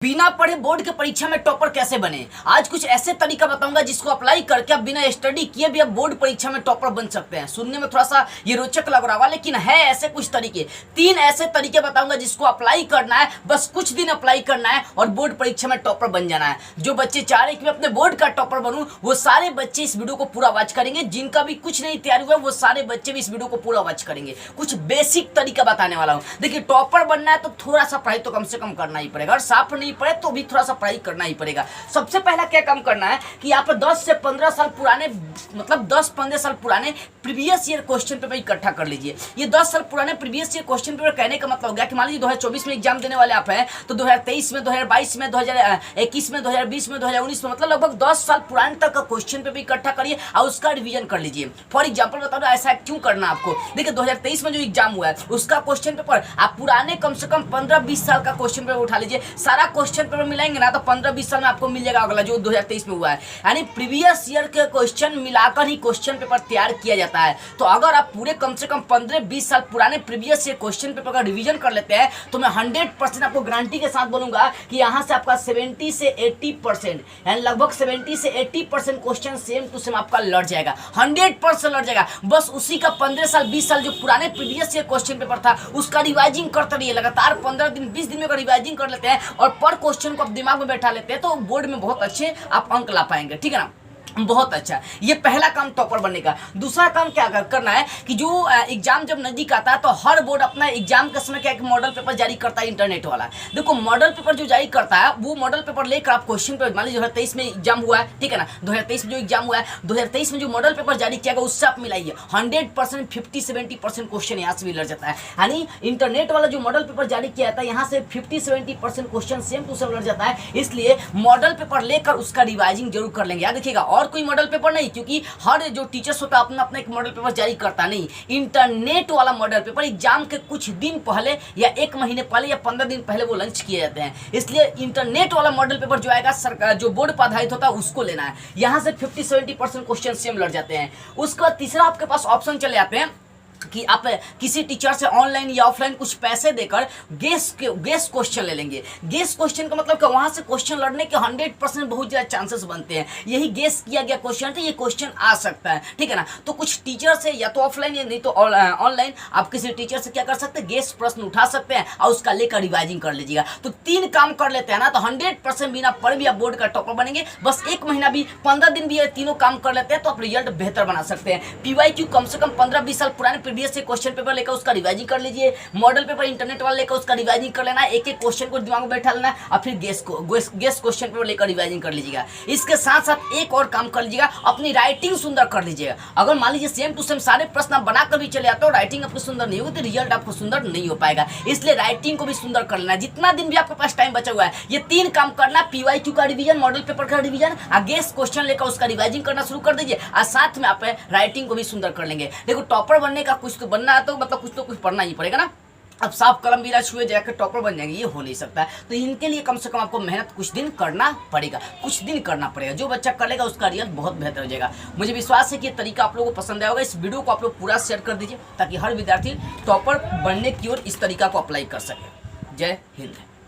बिना पढ़े बोर्ड के परीक्षा में टॉपर कैसे बने। आज कुछ ऐसे तरीका बताऊंगा जिसको अप्लाई करके आप बिना स्टडी किए भी आप बोर्ड परीक्षा में टॉपर बन सकते हैं। सुनने में थोड़ा सा ये रोचक लग रहा होगा, लेकिन है ऐसे कुछ तरीके। 3 ऐसे तरीके बताऊंगा जिसको अप्लाई करना है, बस कुछ दिन अप्लाई करना है और बोर्ड परीक्षा में टॉपर बन जाना है। जो बच्चे चाह रहे कि मैं अपने बोर्ड का टॉपर बनूं, वो सारे बच्चे इस वीडियो को पूरा वॉच करेंगे। जिनका भी कुछ नहीं तैयार हुआ वो सारे बच्चे भी इस वीडियो को पूरा वॉच करेंगे। कुछ बेसिक तरीका बताने वाला हूं। देखिए, टॉपर बनना है तो थोड़ा सा पढ़ाई तो कम से कम करना ही पड़ेगा, और साफ नहीं पड़े तो भी थोड़ा पढ़ाई करना ही पड़ेगा। सबसे पहला क्या काम करना है कि आप 10 से 15 साल पुराने, मतलब 10-15 साल पुराने प्रीवियस ईयर क्वेश्चन पेपर इकट्ठा कर लीजिए। ये 10 साल पुराने प्रीवियस ईयर क्वेश्चन पेपर कहने का मतलब हो गया कि मान लीजिए 2024 में एग्जाम देने वाले आप हैं, तो 2023 में, 2022 में, 2021 में, 2020 में, 2019 में, मतलब लगभग 10 साल पुराने तक का क्वेश्चन पेपर इकट्ठा करिए और उसका रिवीजन कर लीजिए। फॉर एग्जाम्पल बता दो ऐसा क्यों करना आपको। देखिए, 2023 में जो एग्जाम हुआ है उसका क्वेश्चन पेपर आप पुराने कम से कम 15-20 साल का क्वेश्चन पेपर उठा लीजिए। सारा क्वेश्चन पेपर मिलाएंगे ना तो 15-20 साल में आपको मिल जाएगा अगला जो 2023 में हुआ है। यानी प्रीवियस ईयर के क्वेश्चन मिलाकर ही क्वेश्चन पेपर तैयार किया जाता है। तो अगर आप पूरे कम से कम 15-20 साल पुराने प्रीवियस ईयर क्वेश्चन पेपर का रिवीजन कर लेते हैं तो मैं 100% आपको गारंटी के साथ बोलूंगा कि यहां से आपका 70 से 80%, यानी लगभग 70 से 80% क्वेश्चन सेम टू सेम आपका लड़ जाएगा, 100% लड़ जाएगा। बस उसी का 15 साल 20 साल जो पुराने प्रीवियस ईयर क्वेश्चन पेपर था उसका रिवाइजिंग करते रहिए। लगातार 15 दिन 20 दिन में रिवाइजिंग कर लेते हैं और पर क्वेश्चन को आप दिमाग में बैठा लेते हैं तो बोर्ड में बहुत अच्छे आप अंक ला पाएंगे। ठीक है ना, बहुत अच्छा। ये पहला काम टॉपर बनने का। दूसरा काम क्या करना है कि जो एग्जाम जब नजदीक आता है तो हर बोर्ड अपना एग्जाम के समय क्या एक मॉडल पेपर जारी करता है, इंटरनेट वाला। देखो, मॉडल पेपर जो जारी करता है वो मॉडल पेपर लेकर आप क्वेश्चन पेपर, मान लीजिए 2023 में एग्जाम हुआ है, ठीक है ना, 2023 में जो एग्जाम हुआ है, 2023 में जो मॉडल पेपर जारी किया गया उससे आप मिलाइए। 100% 50-70% क्वेश्चन यहाँ से भी लड़ जाता है। यानी इंटरनेट वाला जो मॉडल पेपर जारी किया था यहाँ से 50-70% क्वेश्चन सेम टू सेम लड़ जाता है। इसलिए मॉडल पेपर लेकर उसका रिवाइजिंग जरूर कर लेंगे। याद देखिएगा, और कोई मॉडल पेपर नहीं, क्योंकि हर जो टीचर्स होता है अपना अपना एक मॉडल पेपर जारी करता नहीं। इंटरनेट वाला मॉडल पेपर एग्जाम के कुछ दिन पहले या 1 महीने पहले या 15 दिन पहले वो लॉन्च किए जाते हैं। इसलिए इंटरनेट वाला मॉडल पेपर जो आएगा सरकार जो बोर्ड पर आधारित होता है उसको लेना है। यहां से 50-70% क्वेश्चन सेम लड़ जाते हैं। उसके बाद तीसरा आपके पास ऑप्शन चले आते हैं कि आप किसी टीचर से ऑनलाइन या ऑफलाइन कुछ पैसे देकर गेस क्वेश्चन ले लेंगे। गेस क्वेश्चन का मतलब कि वहां से क्वेश्चन लड़ने के 100% बहुत ज्यादा चांसेस बनते हैं। यही गेस किया गया क्वेश्चन तो ये क्वेश्चन आ सकता है, ठीक है ना। तो कुछ टीचर से या तो ऑफलाइन या नहीं तो ऑनलाइन आप किसी टीचर से क्या कर सकते हैं, गेस प्रश्न उठा सकते हैं और उसका लेकर रिवाइजिंग कर लीजिएगा। तो 3 काम कर लेते हैं ना तो 100% बिना पढ़े भी आप बोर्ड का टॉपर बनेंगे। बस 1 महीना भी, 15 दिन भी ये तीनों काम कर लेते हैं तो आप रिजल्ट बेहतर बना सकते हैं। PYQ कम से कम 15-20 साल पुराने प्रीवियस से क्वेश्चन पेपर लेकर उसका रिवाइजिंग कर लीजिए। मॉडल पेपर इंटरनेट वाला लेकर उसका रिवाइजिंग कर लेना है। एक एक क्वेश्चन को दिमाग में बैठा लेना है और फिर गेस क्वेश्चन पेपर लेकर रिवाइजिंग कर लीजिएगा। इसके साथ साथ एक और काम कर लीजिएगा, अपनी राइटिंग सुंदर कर लीजिएगा। अगर मान लीजिए सेम टू सेम सारे प्रश्न आप बनाकर भी चले आते हो, राइटिंग आपको सुंदर नहीं होगी तो रिजल्ट आपको सुंदर नहीं हो पाएगा। इसलिए राइटिंग को भी सुंदर कर लेना है। जितना दिन भी आपके पास टाइम बचा हुआ है ये 3 काम करना, PYQ का रिवीजन, मॉडल पेपर का रिवीजन और गेस क्वेश्चन लेकर उसका रिवाइजिंग करना शुरू कर दीजिए और साथ में आप राइटिंग को भी सुंदर कर लेंगे। देखो, टॉपर बनने का कुछ तो बनना है तो मतलब कुछ तो कुछ पढ़ना ही पड़ेगा ना। अब साफ कलम भी छुए जाकर टॉपर बन जाएंगे, ये हो नहीं सकता है। तो इनके लिए कम से कम आपको मेहनत कुछ दिन करना पड़ेगा, कुछ दिन करना पड़ेगा। जो बच्चा करेगा उसका रिजल्ट बहुत बेहतर हो जाएगा। मुझे विश्वास है कि ये तरीका आप लोगों को पसंद आएगा। इस वीडियो को आप लोग पूरा शेयर कर दीजिए ताकि हर विद्यार्थी टॉपर बनने की ओर इस तरीका को अप्लाई कर सके। जय हिंद।